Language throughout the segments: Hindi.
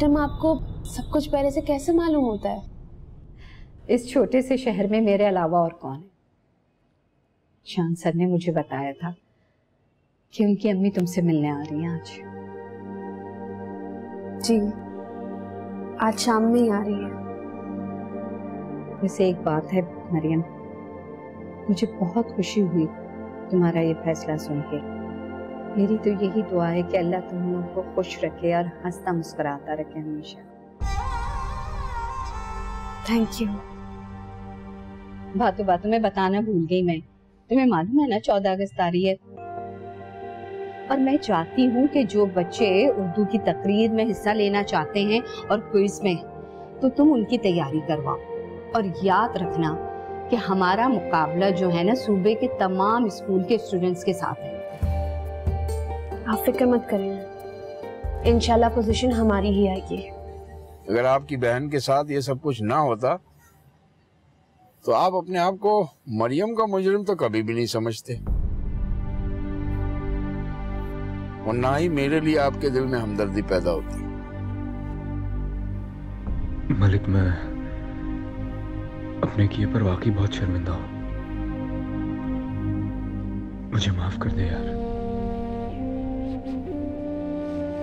डॉक्टर अम्मा, आपको सब कुछ पहले से कैसे मालूम होता है? इस छोटे से शहर में मेरे अलावा और कौन है? शान सर ने मुझे बताया था कि उनकी अम्मी तुमसे मिलने आ रही हैं आज। जी, आज शाम में ही आ रही है। वैसे एक बात है मरियम, मुझे बहुत खुशी हुई तुम्हारा ये फैसला सुन के। मेरी तो यही दुआ है कि अल्लाह तुम लोगों को खुश रखे और हंसता मुस्कुराता रखे हमेशा। Thank you. बातों बातों में बताना भूल गई मैं, तुम्हें मालूम है ना 14 अगस्त आ रही है, और मैं चाहती हूँ कि जो बच्चे उर्दू की तकरीर में हिस्सा लेना चाहते हैं और क्विज में, तो तुम उनकी तैयारी करवाओ। और याद रखना कि हमारा मुकाबला जो है ना सूबे के तमाम स्कूल के स्टूडेंट्स के साथ है। आप फिक्र मत करें, इंशाल्लाह पोजीशन हमारी ही आएगी। अगर आपकी बहन के साथ ये सब कुछ ना होता तो आप अपने आप को मरियम का मुजरिम तो कभी भी नहीं समझते, और ना ही मेरे लिए आपके दिल में हमदर्दी पैदा होती। मलिक, मैं अपने किए पर वाकई बहुत शर्मिंदा हूं, मुझे माफ कर दे यार।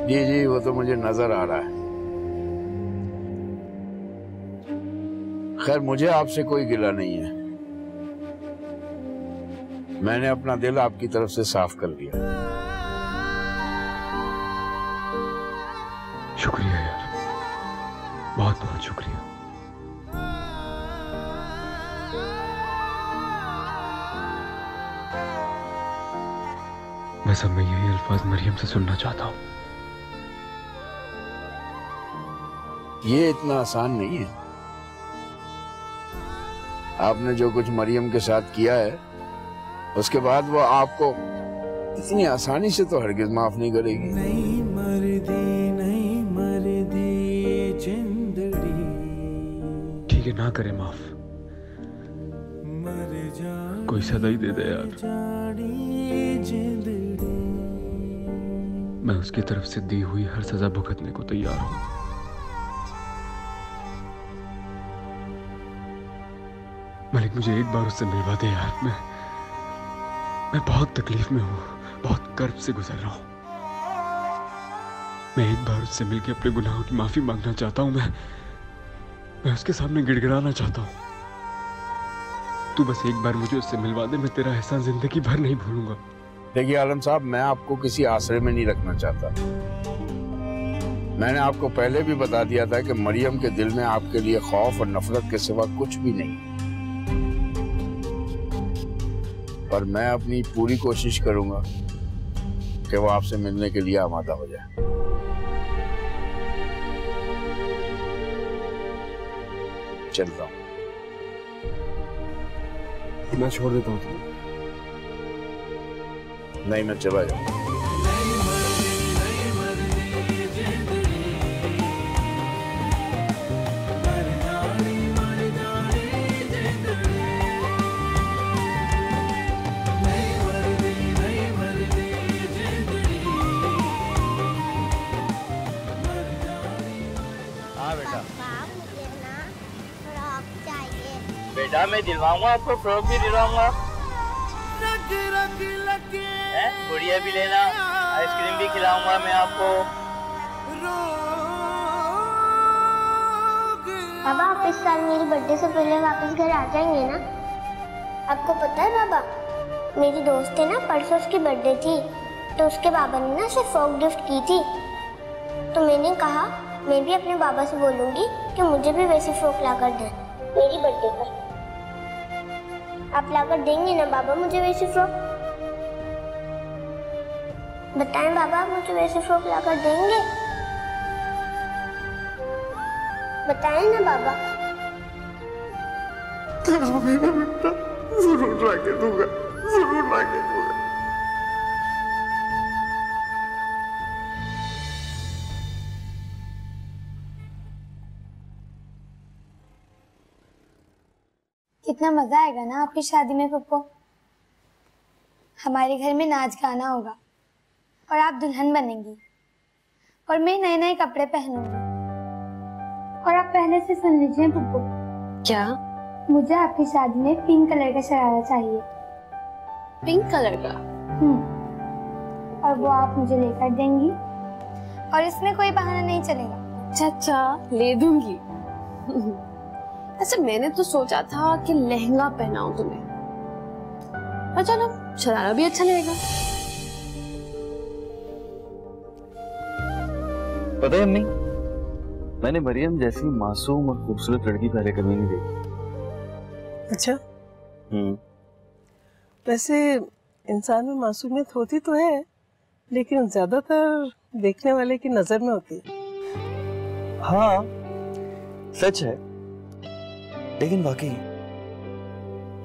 जी जी, वो तो मुझे नजर आ रहा है। खैर, मुझे आपसे कोई गिला नहीं है, मैंने अपना दिल आपकी तरफ से साफ कर लिया। शुक्रिया यार, बहुत बहुत शुक्रिया। बस अब मैं यही अल्फाज मरियम से सुनना चाहता हूँ। ये इतना आसान नहीं है। आपने जो कुछ मरियम के साथ किया है, उसके बाद वो आपको इतनी आसानी से तो हरगिज माफ नहीं करेगी। नहीं मर्दी जिंदड़ी। ठीक है, ना करे माफ, कोई सदा ही दे दे यार। मैं उसकी तरफ से दी हुई हर सजा भुगतने को तैयार हूं। मलिक, मुझे एक बार उससे मिलवा दे यार। मैं बहुत तकलीफ में हूं, बहुत कर्ब से गुजर रहा हूं। मैं एक बार उससे मिलकर अपने गुनाहों की माफी मांगना चाहता हूं। मैं उसके सामने गिड़गिड़ाना चाहता हूं। तू बस एक बार मुझे उससे मिलवा दे, मैं तेरा एहसान जिंदगी भर नहीं भूलूंगा। देखिए आलम साहब, मैं आपको किसी आसरे में नहीं रखना चाहता। मैंने आपको पहले भी बता दिया था कि मरियम के दिल में आपके लिए खौफ और नफरत के सिवा कुछ भी नहीं। पर मैं अपनी पूरी कोशिश करूंगा कि वो आपसे मिलने के लिए आमादा हो जाए। चलता हूं। मैं छोड़ देता हूँ तुम्हें। नहीं, मैं चला जाऊंगा। बेटा मैं दिलवाऊंगा आपको, फ्रॉक भी दिलवाऊंगा, गुड़िया भी लेना, आइसक्रीम भी खिलाऊंगा मैं आपको। बाबा, आप इस साल मेरी बर्थडे से पहले वापस घर आ जाएंगे ना? आपको पता है बाबा, मेरी दोस्त है ना, परसों उसकी बर्थडे थी, तो उसके बाबा ने ना उसे फ्रॉक गिफ्ट की थी। तो मैंने कहा मैं भी अपने बाबा से बोलूंगी कि मुझे भी वैसी फ्रॉक लाकर दें मेरी बर्थडे पर। आप लाकर देंगे ना बाबा मुझे वैसी फ्रॉक? बताएं बाबा, आप मुझे वैसी फ्रॉक लाकर देंगे? बताएं ना बाबा। जरूर लाके दूंगा, जरूर लाके दूंगा। कितना मजा आएगा ना आपकी शादी में पप्पू। हमारे घर में नाच गाना होगा और आप दुल्हन बनेंगी और मैं नए नए कपड़े पहनूंगी पहले से सुन लीजिए पप्पू। क्या? मुझे आपकी शादी में पिंक कलर का शरारा चाहिए। पिंक कलर का? और वो आप मुझे लेकर देंगी और इसमें कोई बहाना नहीं चलेगा। अच्छा, ले दूंगी। अच्छा, मैंने तो सोचा था कि लहंगा पहनाऊं तुम्हें, पर चलो शरारा भी अच्छा लगेगा। पता है अम्मी, मैंने मरियम जैसी मासूम और खूबसूरत लड़की पहले कभी नहीं देखी। अच्छा। वैसे इंसान में मासूमियत होती तो है, लेकिन ज्यादातर देखने वाले की नजर में होती है। हाँ सच है, लेकिन वाकई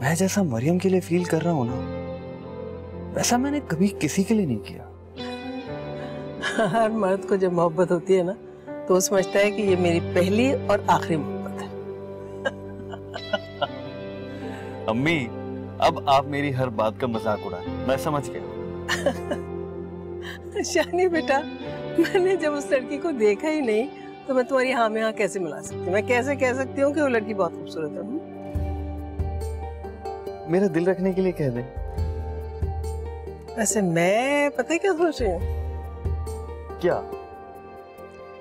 मैं जैसा मरियम के लिए फील कर रहा हूं ना, वैसा मैंने कभी किसी के लिए नहीं किया। हर मर्द को जब मोहब्बत होती है ना, तो वो समझता है कि ये मेरी पहली और आखिरी मोहब्बत है। अम्मी, अब आप मेरी हर बात का मजाक उड़ाएं, मैं समझ गया। शानी बेटा, मैंने जब उस लड़की को देखा ही नहीं, तो मैं तुम्हारी हाँ में हाँ कैसे मिला सकती हूँ? मैं कैसे कह सकती हूँ कि वो लड़की बहुत खूबसूरत है? मेरा दिल रखने के लिए कह दें। वैसे मैं पता है क्या सोच रही हूँ? क्या?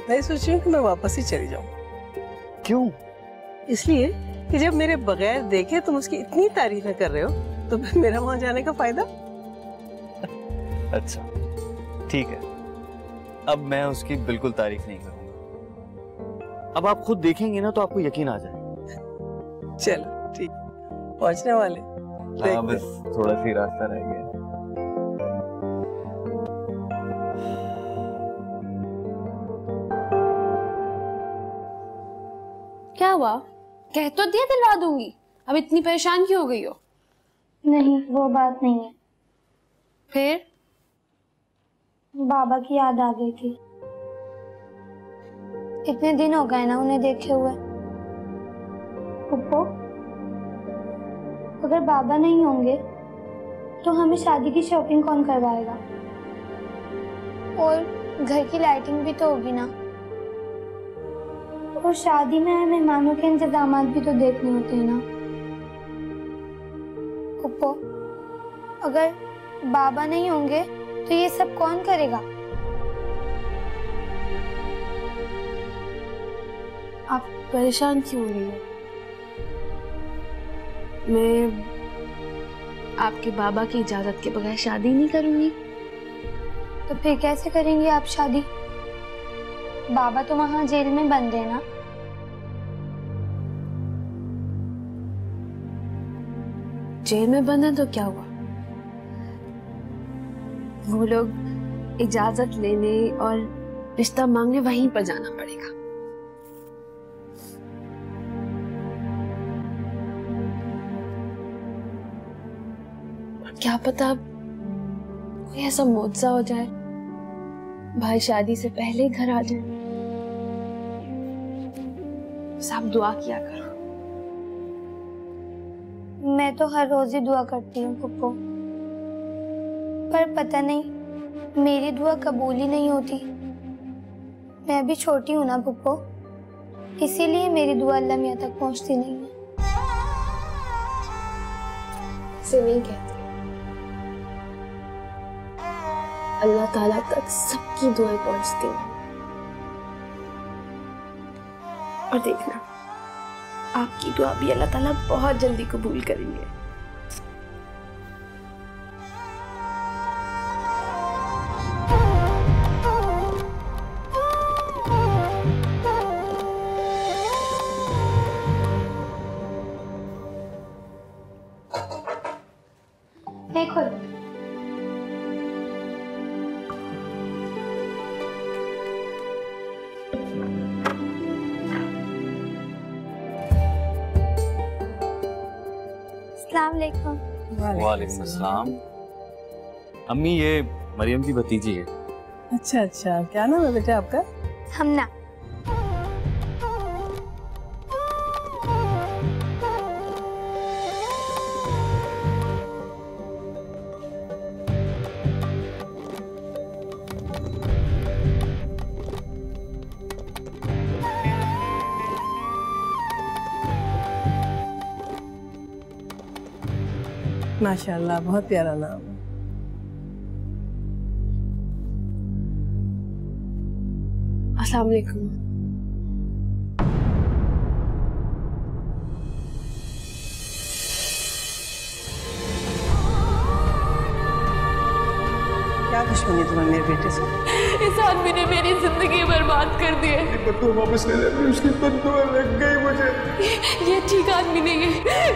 मैं सोच रही हूँ कि मैं वापस ही चली जाऊँ। क्यों? इसलिए कि जब मेरे बगैर देखे तुम उसकी इतनी तारीफें कर रहे हो, तो फिर मेरा वहां जाने का फायदा? अच्छा ठीक है, अब मैं उसकी बिल्कुल तारीफ नहीं करूंगा। अब आप खुद देखेंगे ना तो आपको यकीन आ जाएगा। चलो ठीक, पहुंचने वाले। हाँ, बस थोड़ा सी रास्ता रह गया। क्या हुआ? कह तो दिया दिलवा दूंगी, अब इतनी परेशान क्यों हो गई हो? नहीं, वो बात नहीं है। फिर? बाबा की याद आ गई थी। इतने दिन हो गए ना उन्हें देखे हुए। पुप्पो, अगर बाबा नहीं होंगे तो हमें शादी की शॉपिंग कौन करवाएगा? और घर की लाइटिंग भी तो होगी ना, और शादी में आए मेहमानों के इंतजाम भी तो देखने होते हैं ना। पुप्पो, अगर बाबा नहीं होंगे तो ये सब कौन करेगा? आप परेशान क्यों हो रही हो? मैं आपके बाबा की इजाजत के बगैर शादी नहीं करूंगी। तो फिर कैसे करेंगी आप शादी? बाबा तो वहां जेल में बंद है ना। जेल में बंद है तो क्या हुआ? वो लोग इजाजत लेने और रिश्ता मांगने वहीं पर जाना पड़ेगा। क्या पता कोई ऐसा मुआवजा हो जाए, भाई शादी से पहले घर आ जाए। सब दुआ किया करो। मैं तो हर रोज ही दुआ करती हूँ पुप्पो, पर पता नहीं मेरी दुआ कबूल ही नहीं होती। मैं भी छोटी हूँ ना पुप्पो, इसीलिए मेरी दुआ अल्लाह मियां तक पहुँचती नहीं है। से नहीं कहते, अल्लाह ताला तक सबकी दुआएं पहुंचती हैं। और देखना, आपकी दुआ भी अल्लाह ताला बहुत जल्दी कबूल करेंगे। देखो, वालेकुम अस्सलाम। अम्मी, ये मरियम की भतीजी है। अच्छा अच्छा, क्या नाम है बेटा आपका? हमना। माशाल्लाह, बहुत प्यारा नाम है। अस्सलाम वालेकुम। क्या दुश्मनी तुम्हें मेरे बेटे से? इस आदमी ने मेरी जिंदगी बर्बाद कर दी है। बदुआ वापस ले ले, उसकी बदुआ लग गई मुझे। ये ठीक आदमी नहीं है।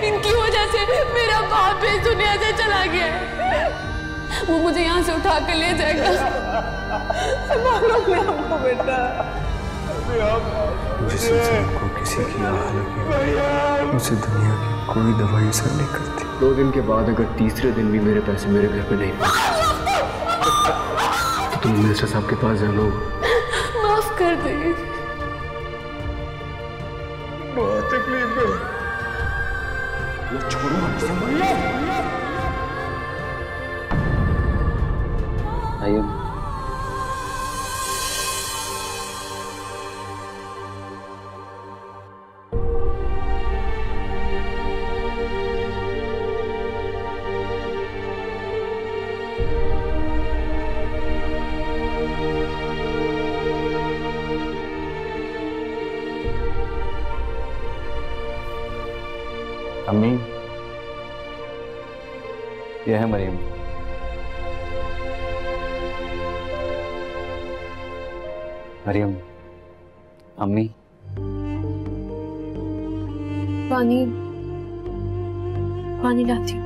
इनकी वजह से मेरा बाप इस दुनिया से चला गया है। वो मुझे यहाँ से उठा कर ले जाएगा। संभालो अपने आप को बेटा। जिसको किसी की आह लगी, उसे दुनिया की कोई दवाई असर नहीं करती। 2 दिन के बाद अगर तीसरे दिन भी मेरे पैसे मेरे घर पे नहीं पहुंचे तो तुम मिनिस्टर साहब के पास जाना होगा। माफ कर दे। बहुत तकलीफ है। मैं छोड़ूंगा। आइए। अम्मी, यह है मरियम। मरियम, अम्मी। पानी पानी लाती हूँ।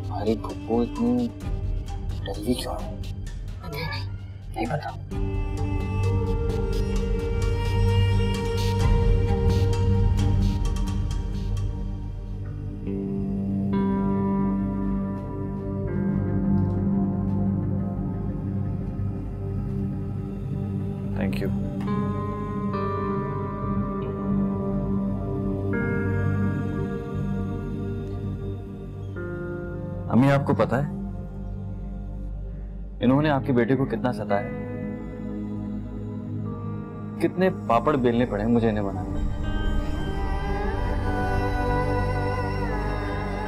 हमारी भुप्पो इतनी डरी क्यों है? नहीं पता। Thank you. अम्मी, आपको पता है इन्होंने आपके बेटे को कितना सताया, कितने पापड़ बेलने पड़े मुझे इन्हें बनाने।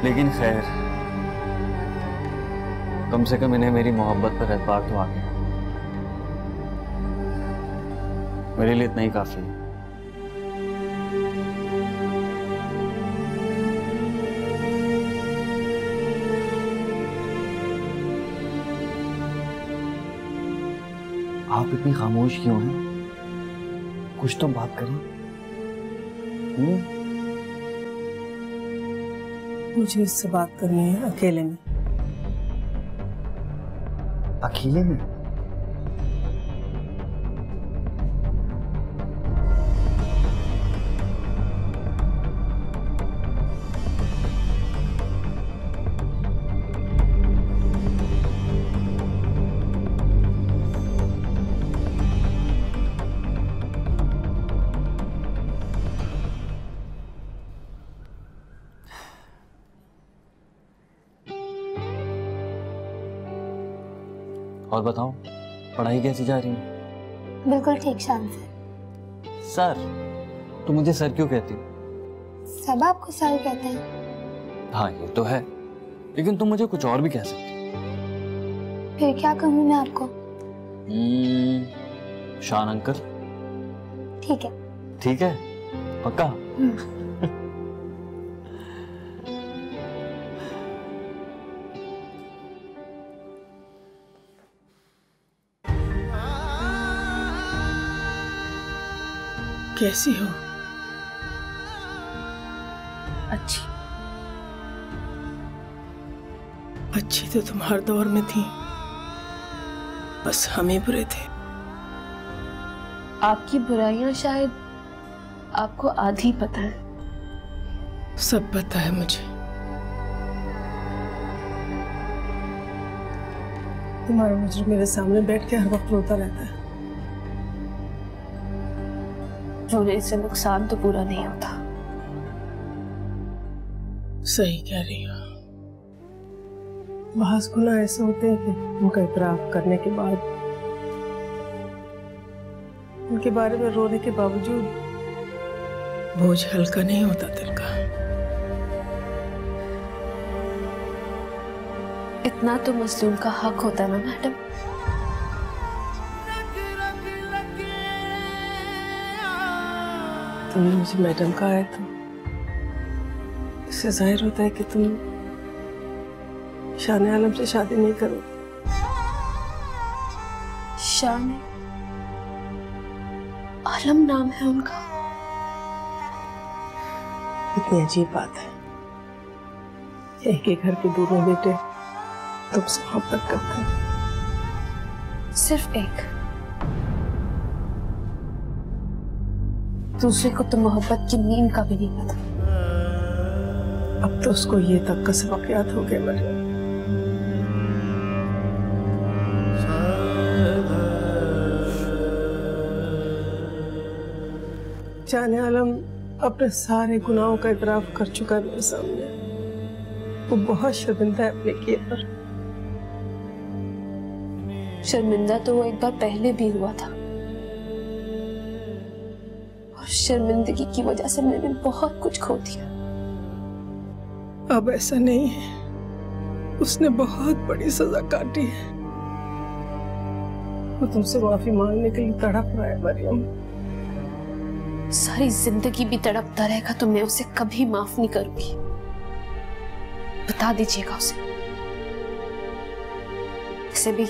लेकिन खैर, कम से कम इन्हें मेरी मोहब्बत पर एतबार तो आ गया। मेरे लिए इतना ही काफी है। आप इतनी खामोश क्यों हैं? कुछ तो बात करें। मुझे इससे बात करनी है अकेले में। अकेले में? और बताओ, पढ़ाई कैसी जा रही है? बिल्कुल ठीक शान सर। सर? तुम मुझे सर क्यों कहती हो? सब आपको सर कहते हैं। हाँ, ये तो है, लेकिन तुम मुझे कुछ और भी कह सकती। फिर क्या कहूँ मैं आपको? शान अंकल। ठीक है। ठीक है, पक्का? कैसी हो? अच्छी। अच्छी तो तुम हर दौर में थी, बस हम ही बुरे थे। आपकी बुराइयां शायद आपको आधी पता है। सब पता है मुझे। तुम्हारा मुझे मेरे सामने बैठ के हर वक्त रोता रहता है। रोने से नुकसान तो पूरा नहीं होता। सही कह रही हो। बास गुनाह ऐसे होते हैं कि उनका इतराफ करने के बाद उनके बारे में रोने के बावजूद बोझ हल्का नहीं होता दिल का। इतना तो मजलूम का हक होता ना मैडम। तुमने मुझे मैडम कहा है तो इससे जाहिर होता है कि तुम शान आलम से शादी नहीं करो। शान आलम नाम है उनका? इतनी अजीब बात है। एक ही घर के दोनों बेटे तुमसे मोहब्बत करते हैं। सिर्फ एक? दूसरे को तो मोहब्बत की नींद का भी नहीं पता। अब तो उसको ये तक का सबक याद हो गया मरियम। जाने आलम अपने सारे गुनाहों का इतराफ कर चुका है मेरे सामने। वो बहुत शर्मिंदा है अपने किए पर। शर्मिंदा तो वो एक बार पहले भी हुआ था और शर्मिंदगी की वजह से मैंने बहुत कुछ खो दिया। अब ऐसा नहीं है, उसने बहुत बड़ी सजा काटी है। वो तुमसे माफी मांगने के लिए तड़प रहा है मरियम। सारी जिंदगी भी तड़पता रहेगा तो मैं उसे कभी माफ नहीं करूंगी। बता दीजिएगा उसे। वैसे भी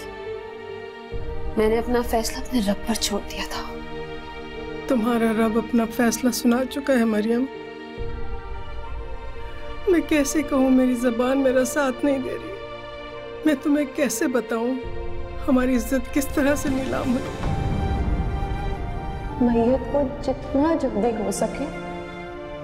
मैंने अपना फैसला अपने रब पर छोड़ दिया था। तुम्हारा रब अपना फैसला सुना चुका है मरियम। मैं कैसे कहूँ, मेरी जबान मेरा साथ नहीं दे रही। मैं तुम्हें कैसे बताऊं हमारी इज्जत किस तरह से नीलाम हुई। मैयत को जितना जल्दी हो सके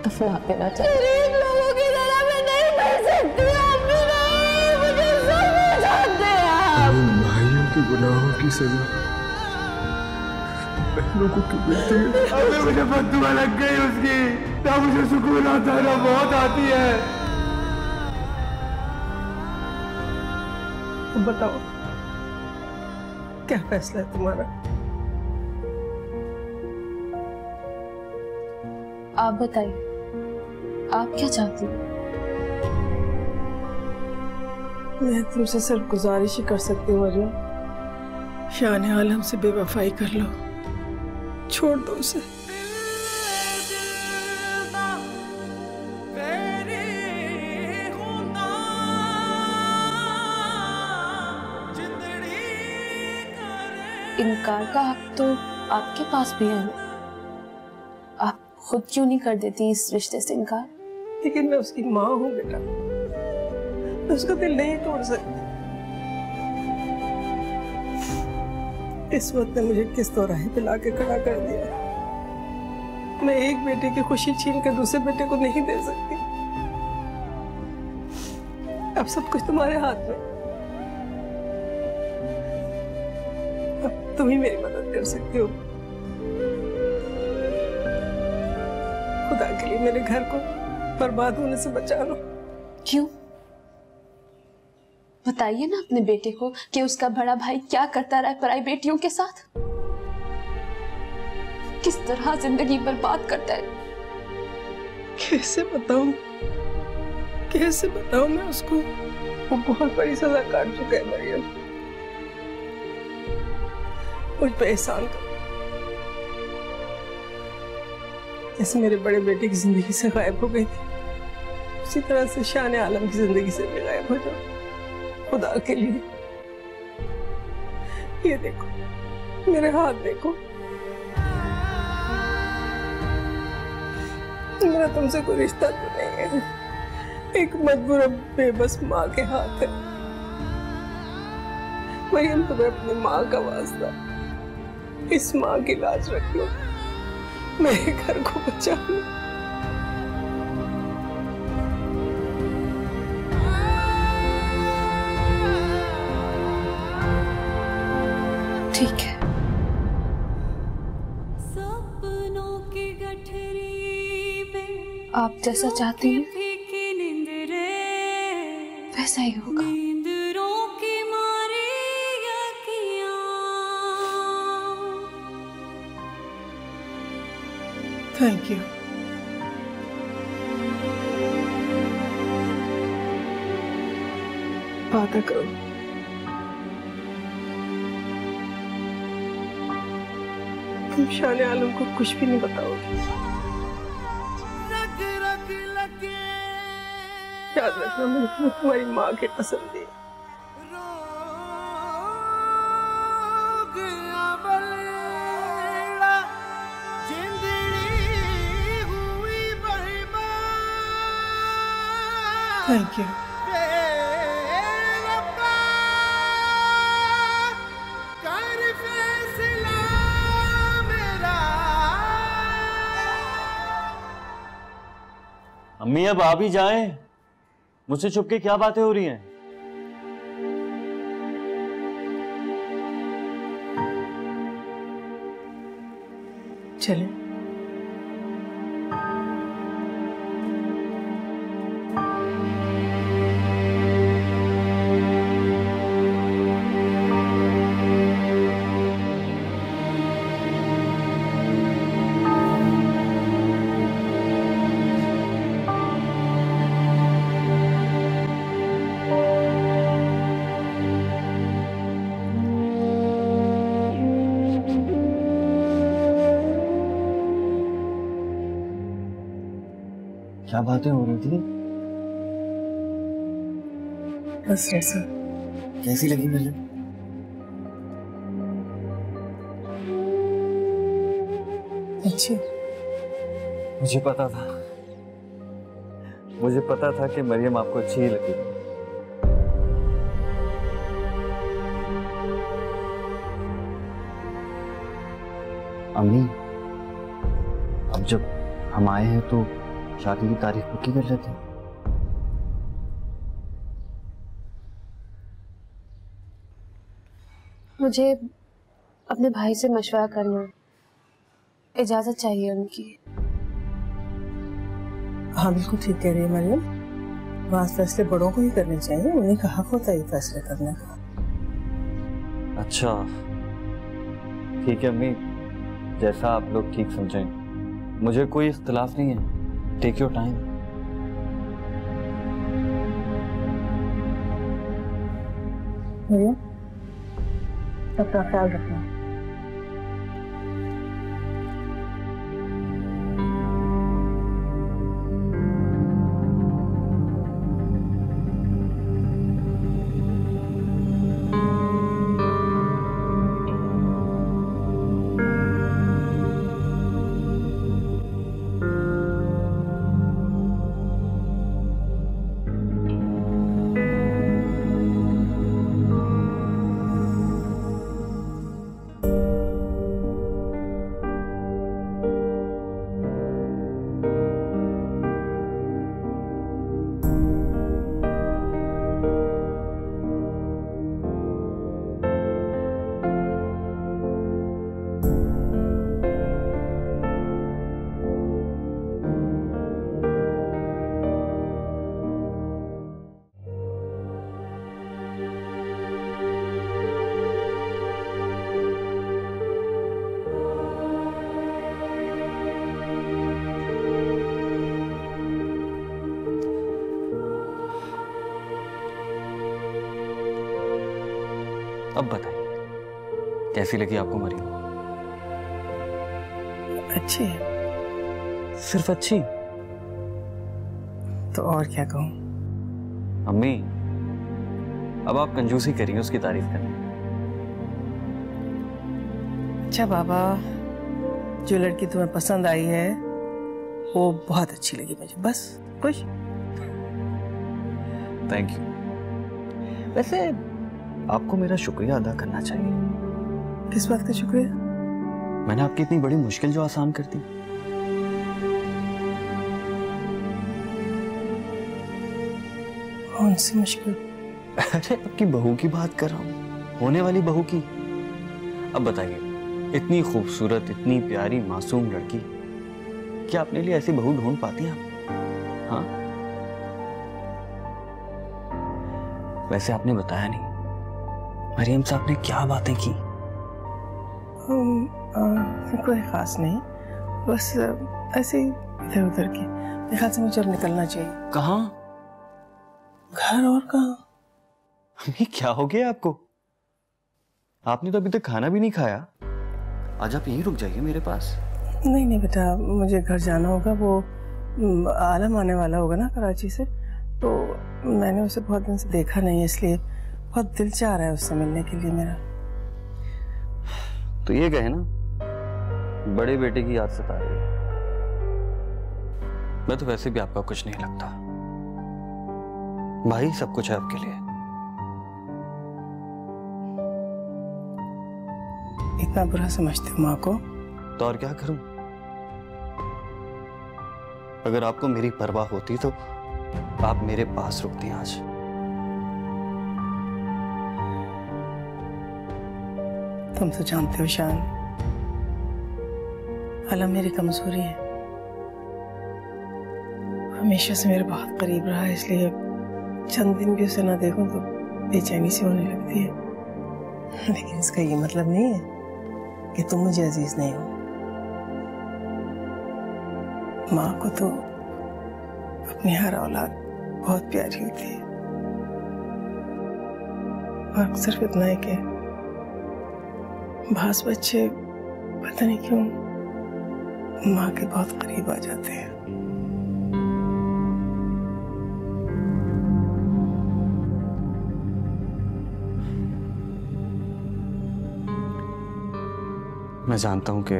दफना देना चाहिए। गरीब लोगों की तरह मैं नहीं मर सकती। आप भी नहीं, मुझे सब जानते हैं आप। भाइयों के गुनाहों की सजा बहनों को क्यों मिलती है? अबे मुझे बद्दुआ लग गई उसकी। ना मुझे सुकून आता है ना मौत आती है। तो बताओ क्या फैसला है तुम्हारा? आप बताइए, आप क्या चाहती हैं? मैं तुमसे सिर्फ गुजारिश ही कर सकती हूँ मरियम, शान आलम से बेवफाई कर लो, छोड़ दो उसे। इनकार का हक तो आपके पास भी है ना। आप खुद क्यों नहीं कर देती इस रिश्ते से इनकार? लेकिन मैं उसकी माँ हूँ बेटा, मैं उसका दिल नहीं तोड़ सकती। इस वक्त ने मुझे किस दौराहे पे लाके खड़ा कर दिया। मैं एक बेटे की खुशी छीन कर दूसरे बेटे को नहीं दे सकती। अब सब कुछ तुम्हारे हाथ में। अब तुम ही मेरी मदद कर सकते हो। खुदा के लिए मेरे घर को बर्बाद होने से बचा लो। क्यों? बताइए ना अपने बेटे को कि उसका बड़ा भाई क्या करता रहा है पराई बेटियों के साथ, किस तरह जिंदगी बर्बाद करता है। कैसे बताऊं, कैसे बताऊं मैं उसको? वो बहुत बड़ी सजा काट चुका है मरियम। मुझ पे एहसान कर, जैसे मेरे बड़े बेटे की जिंदगी से गायब हो गई थी, उसी तरह से शान आलम की जिंदगी से भी गायब हो जाओ खुदा के लिए। ये देखो, मेरे हाथ देखो, मेरा तुमसे कोई रिश्ता तो नहीं है। एक मजबूर बेबस माँ के हाथ है। मरियम, तुम्हें अपनी माँ का वास्ता, इस माँ की लाज रख लो, मेरे घर को बचा लो। ठीक है। आप जैसा चाहती हैं वैसा ही होगा। Thank you. वादा करो तुम शान आलम को कुछ भी नहीं बताओगे। याद रखना मैं तुम्हारी माँ के कसम दी। Thank you. अम्मी अब आप ही जाएं। मुझसे छुप के क्या बातें हो रही हैं? चलें। क्या बातें हो रही थी? बस ऐसा। कैसी लगी मुझे? अच्छी। मुझे पता था कि मरियम आपको अच्छी ही लगेगी। अम्मी, अब जब हम आए हैं तो शादी की तारीख पक्की कर लेते हैं। मुझे अपने भाई से मशवरा करना, इजाजत चाहिए उनकी। हाँ बिल्कुल ठीक कह रही है मरियम। बात फैसले बड़ों को ही करने चाहिए, उन्हीं का हक होता है ये फैसले करने का। अच्छा ठीक है अम्मी, जैसा आप लोग ठीक समझें। मुझे कोई इख्तिलाफ नहीं है। Take your time. मरियम अपना ख्याल रखना। अब बताइए कैसी लगी आपको मरियम? अच्छी है। सिर्फ अच्छी? तो और क्या कहूं? अम्मी अब आप कंजूसी करिए उसकी तारीफ करने। अच्छा बाबा, जो लड़की तुम्हें पसंद आई है वो बहुत अच्छी लगी मुझे, बस खुश। Thank you. वैसे आपको मेरा शुक्रिया अदा करना चाहिए। किस बात का शुक्रिया? मैंने आपकी इतनी बड़ी मुश्किल जो आसान कर दी। कौन सी मुश्किल? अरे आपकी बहू की बात कर रहा हूँ, होने वाली बहू की। अब बताइए, इतनी खूबसूरत, इतनी प्यारी मासूम लड़की, क्या अपने लिए ऐसी बहू ढूंढ पाती हैं आप? हाँ? वैसे आपने बताया नहीं मरियम साहब ने क्या बातें की? कोई खास नहीं, बस ऐसे ही इधर उधर की। मेरे ख्याल से मुझे अब निकलना चाहिए। कहाँ? घर और कहाँ? अम्मी क्या हो गया आपको? आपने तो अभी तक खाना भी नहीं खाया। आज आप यहीं रुक जाइए मेरे पास। नहीं नहीं बेटा, मुझे घर जाना होगा। वो आलम आने वाला होगा ना कराची से, तो मैंने उसे बहुत दिन से देखा नहीं, इसलिए बहुत दिल चाह रहा है उससे मिलने के लिए मेरा। तो ये कहे ना, बड़े बेटे की याद सता रही है। मैं तो वैसे भी आपका कुछ नहीं लगता, भाई सब कुछ है आपके लिए। इतना बुरा समझते हो माँ को? तो और क्या करूं? अगर आपको मेरी परवाह होती तो आप मेरे पास रुकती आज। तुम तो जानते हो शान, आलम मेरी कमजोरी है। हमेशा से मेरे बहुत करीब रहा है, इसलिए चंद दिन भी उसे ना देखूं तो बेचैनी सी होने लगती है। लेकिन इसका ये मतलब नहीं है कि तुम मुझे अजीज नहीं हो। माँ को तो अपनी हर औलाद बहुत प्यारी होती है। फर्क सिर्फ इतना है कि बास बच्चे पता नहीं क्यों माँ के बहुत करीब आ जाते हैं। मैं जानता हूं कि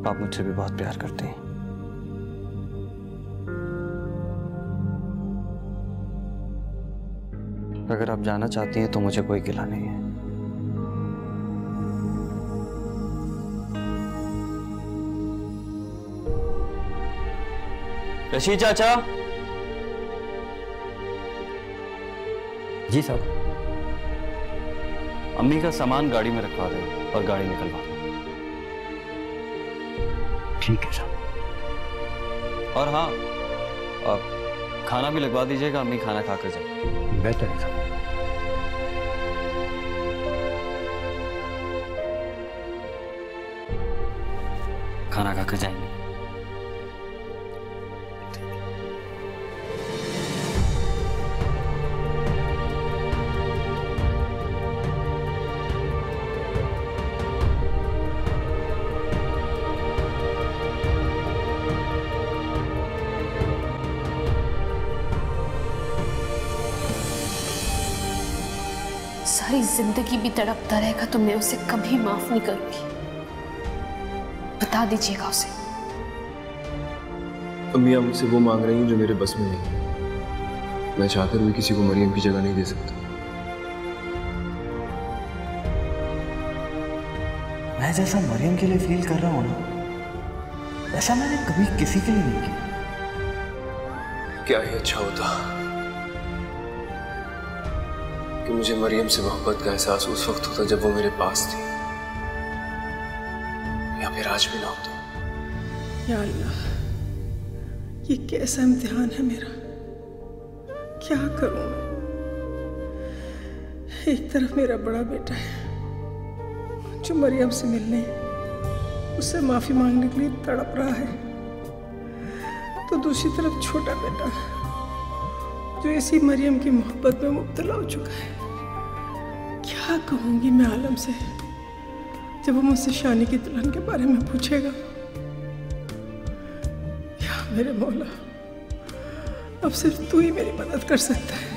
आप मुझसे भी बहुत प्यार करते हैं। अगर आप जाना चाहती हैं तो मुझे कोई गिला नहीं है। रशीद चाचा। जी साहब। अम्मी का सामान गाड़ी में रखवा दे और गाड़ी निकलवा दो। ठीक है साहब। और हाँ, आप खाना भी लगवा दीजिएगा, अम्मी खाना खाकर जाए। बेहतर है साहब। खाना खाकर जाएंगे। सारी जिंदगी भी तड़पता रहेगा तो मैं उसे कभी माफ नहीं करूंगी। बता दीजिएगा उसे। अम्मी आप मुझसे वो मांग रही हैं जो मेरे बस में नहीं। मैं चाहकर भी किसी को मरियम की जगह नहीं दे सकता। मैं जैसा मरियम के लिए फील कर रहा हूं ना, ऐसा मैंने कभी किसी के लिए नहीं किया। क्या ही अच्छा होता कि मुझे मरियम से मोहब्बत का एहसास उस वक्त होता जब वो मेरे पास थी, या फिर आज भी ना होता। या अल्लाह, ये कैसा इम्तिहान है मेरा। क्या करूं मैं? एक तरफ मेरा बड़ा बेटा है जो मरियम से मिलने, उससे माफी मांगने के लिए तड़प रहा है, तो दूसरी तरफ छोटा बेटा जो इसी मरियम की मोहब्बत में मुब्तला हो चुका है। क्या कहूंगी मैं आलम से जब वो मुझसे शानी की दुल्हन के बारे में पूछेगा। या मेरे मौला, अब सिर्फ तू ही मेरी मदद कर सकता है।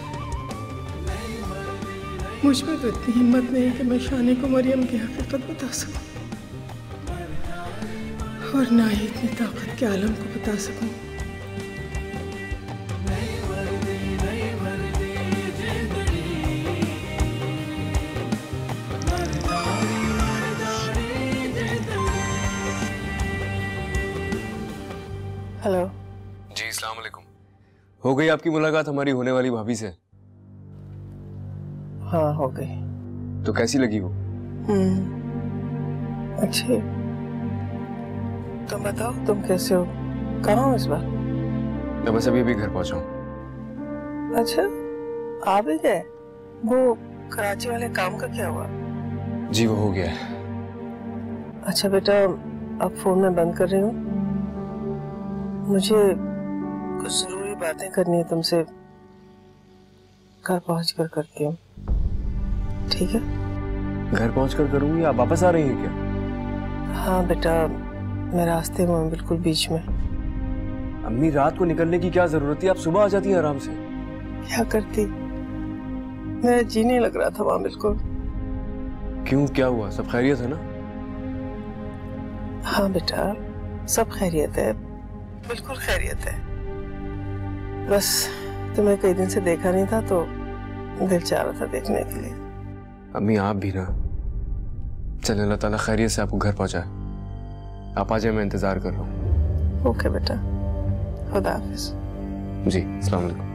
मुझ में तो इतनी हिम्मत नहीं कि मैं शानी को मरियम की हकीकत बता सकूं, और ना ही इतनी ताकत के आलम को बता सकूं। हेलो जी, अस्सलाम वालेकुम। हो गई आपकी मुलाकात हमारी होने वाली भाभी से? हाँ, हो गई। तो कैसी लगी वो? अच्छी। तुम बताओ, तुम कैसे हो? कहाँ हो इस बार? मैं बस अभी घर पहुंचा हूँ। अच्छा, आ भी गए? वो कराची वाले काम का क्या हुआ? जी वो हो गया है। अच्छा बेटा, अब फोन में बंद कर रही हूँ, मुझे कुछ जरूरी बातें करनी है तुमसे, घर पहुंचकर करती हूँ, ठीक है? घर पहुंचकर करूंगी? आप वापस आ रही हैं क्या? हाँ बेटा, मैं रास्ते में हूँ, बिल्कुल बीच में। अम्मी, रात को निकलने की क्या जरूरत थी? आप सुबह आ जाती हैं आराम से। क्या करती, मेरा जी नहीं लग रहा था वहां बिल्कुल। क्यों, क्या हुआ? सब खैरियत है ना? हाँ बेटा, सब खैरियत है, बिल्कुल खैरियत है। बस तुम्हें कई दिन से देखा नहीं था तो दिल चाह रहा था देखने के लिए। अम्मी, आप भी ना। चलें, अल्लाह ताला खैरियत से आपको घर पहुंचाए। आप आ जाए, मैं इंतजार कर रहा हूँ। ओके बेटा, खुदा हाफिज। जी, अस्सलाम वालेकुम।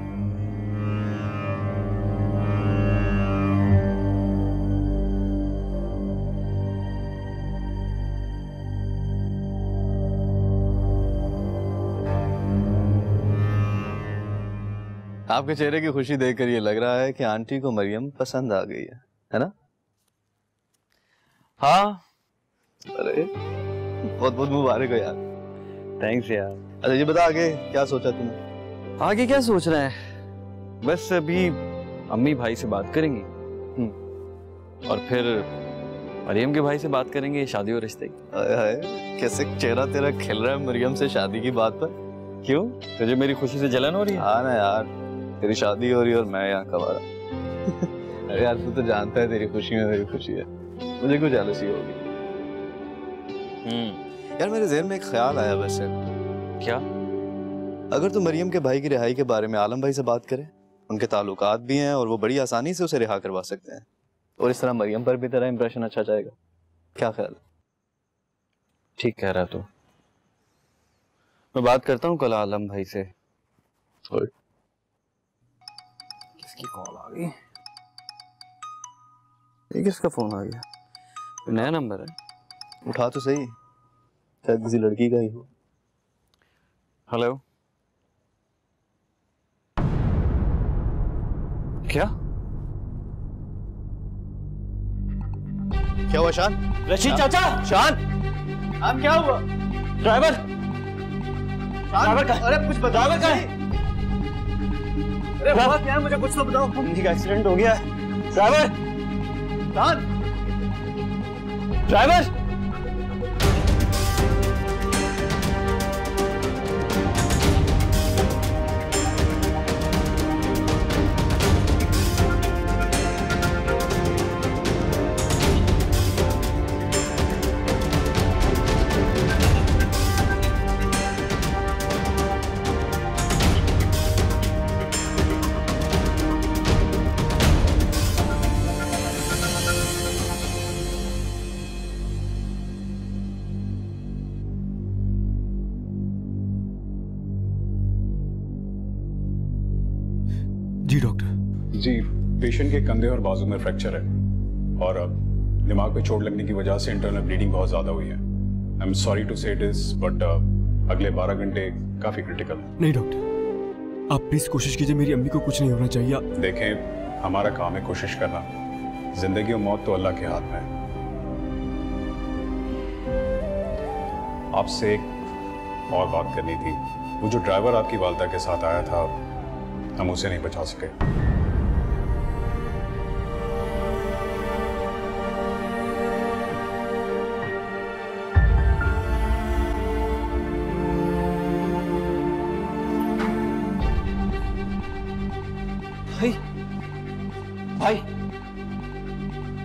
आपके चेहरे की खुशी देखकर ये लग रहा है कि आंटी को मरियम पसंद आ गई है ना? हाँ, अरे बहुत बहुत मुबारक हो यार। थैंक्स यार। अच्छा ये बता, आगे क्या सोचा तुमने? आगे क्या सोच रहे हैं, बस अभी अम्मी भाई से बात करेंगी और फिर मरियम के भाई से बात करेंगे शादी और रिश्ते की। हाय, कैसे चेहरा तेरा खिल रहा है मरियम से शादी की बात पर। क्यों, तुझे मेरी खुशी से जलन हो रही है? हाँ ना यार, तेरी शादी हो रही है और मैं यहाँ कवारा। अरे यार, तू तो जानता है तेरी खुशी में मेरी खुशी है, मुझे कुछ जेलसी होगी। यार मेरे ज़हन में एक ख्याल आया वैसे। क्या? अगर तू मरियम के भाई की रिहाई के बारे में आलम भाई से बात करे, उनके ताल्लुकात भी हैं और वो बड़ी आसानी से उसे रिहा करवा सकते हैं, और इस तरह मरियम पर भी तेरा इंप्रेशन अच्छा जाएगा। क्या ख्याल? ठीक कह रहा तू। मैं बात करता हूँ कल आलम भाई से। किसकी कॉल आ गई? ये किसका फोन आ गया? नया नंबर है। उठा तो सही, शायद किसी लड़की का ही हो। हेलो, क्या क्या हुआ शान? रशीद चाचा, शान, शान क्या हुआ? ड्राइवर, ड्राइवर का, अरे कुछ बता, ड्राइवर का है। अरे हुआ क्या है, मुझे कुछ तो बताओ। अम्मी का एक्सीडेंट हो गया है। ड्राइवर, शान, ड्राइवर, जी डॉक्टर। जी, पेशेंट के कंधे और बाजू में फ्रैक्चर है और दिमाग पे चोट लगने की वजह से इंटरनल ब्लीडिंग बहुत ज्यादा हुई है। आई एम सॉरी टू से इट इज, बट अगले 12 घंटे काफी क्रिटिकल है। नहीं डॉक्टर, आप प्लीज कोशिश कीजिए, मेरी अम्मी को कुछ नहीं होना चाहिए। देखें, हमारा काम है कोशिश करना, जिंदगी और मौत तो अल्लाह के हाथ में है। आपसे एक और बात करनी थी। वो जो ड्राइवर आपकी वालदा के साथ आया था, हम उसे नहीं बचा सके। भाई, भाई,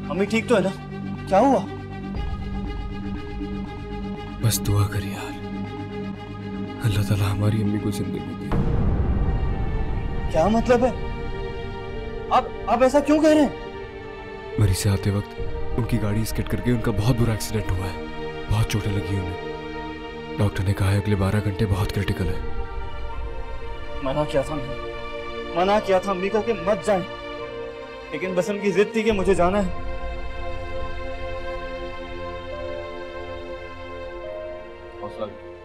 मम्मी ठीक तो है ना? क्या हुआ? बस दुआ कर यार, अल्लाह ताला हमारी अम्मी को जिंदगी दे। क्या मतलब है? आप ऐसा क्यों कह रहे हैं? मरी से आते वक्त उनकी गाड़ी स्किड करके उनका बहुत बुरा एक्सीडेंट हुआ है, बहुत चोटें लगी उन्हें। डॉक्टर ने कहा है अगले 12 घंटे बहुत क्रिटिकल है। मना किया था अम्मी का कि मत जाएं, लेकिन बस उनकी जिद थी कि मुझे जाना है।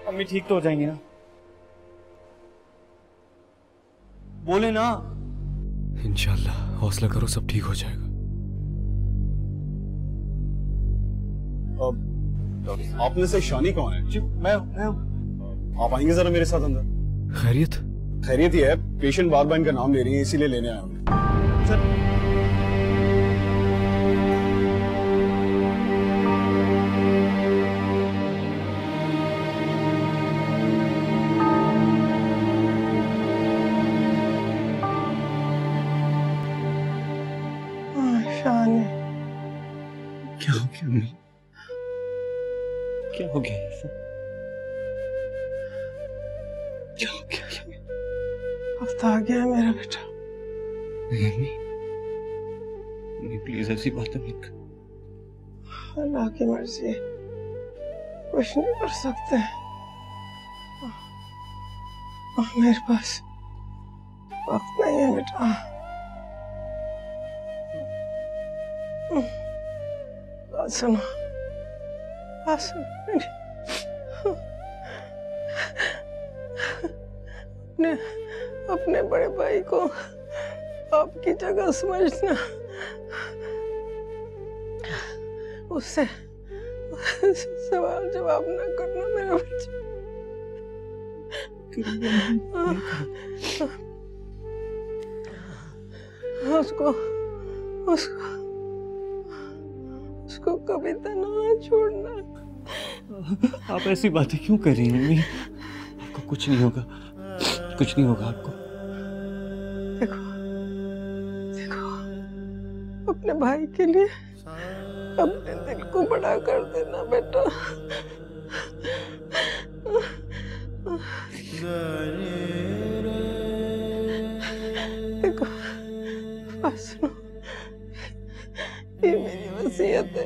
अम्मी ठीक तो हो जाएंगी ना? बोले ना। इंशाल्लाह, हौसला करो, सब ठीक हो जाएगा। आप में से शानी कौन है? मैं आप आएंगे जरा मेरे साथ अंदर? खैरियत? खैरियत ही है, पेशेंट बार बार इनका नाम ले रही है, इसीलिए लेने आया हूँ। सर क्या हो गया अम्मी? क्या हो गया ऐसा? क्या हो गया? हफ्ता आ गया है मेरा बेटा। नहीं अम्मी प्लीज ऐसी बातें मत कर। अल्लाह की मर्जी है, कुछ नहीं कर सकते। मेरे पास वक्त नहीं है बेटा। बात सुनो, बात सुनो। अपने बड़े भाई को आपकी जगह समझना, उससे सवाल जवाब ना करना मेरे बच्चे। उसको कभी ना छोड़ना। आप ऐसी बातें क्यों कर रही हैं अम्मी? आपको कुछ नहीं होगा, कुछ नहीं होगा आपको। देखो अपने भाई के लिए अपने दिल को बड़ा कर देना बेटा। देखो बात सुनो, ये मेरी वसीयत है।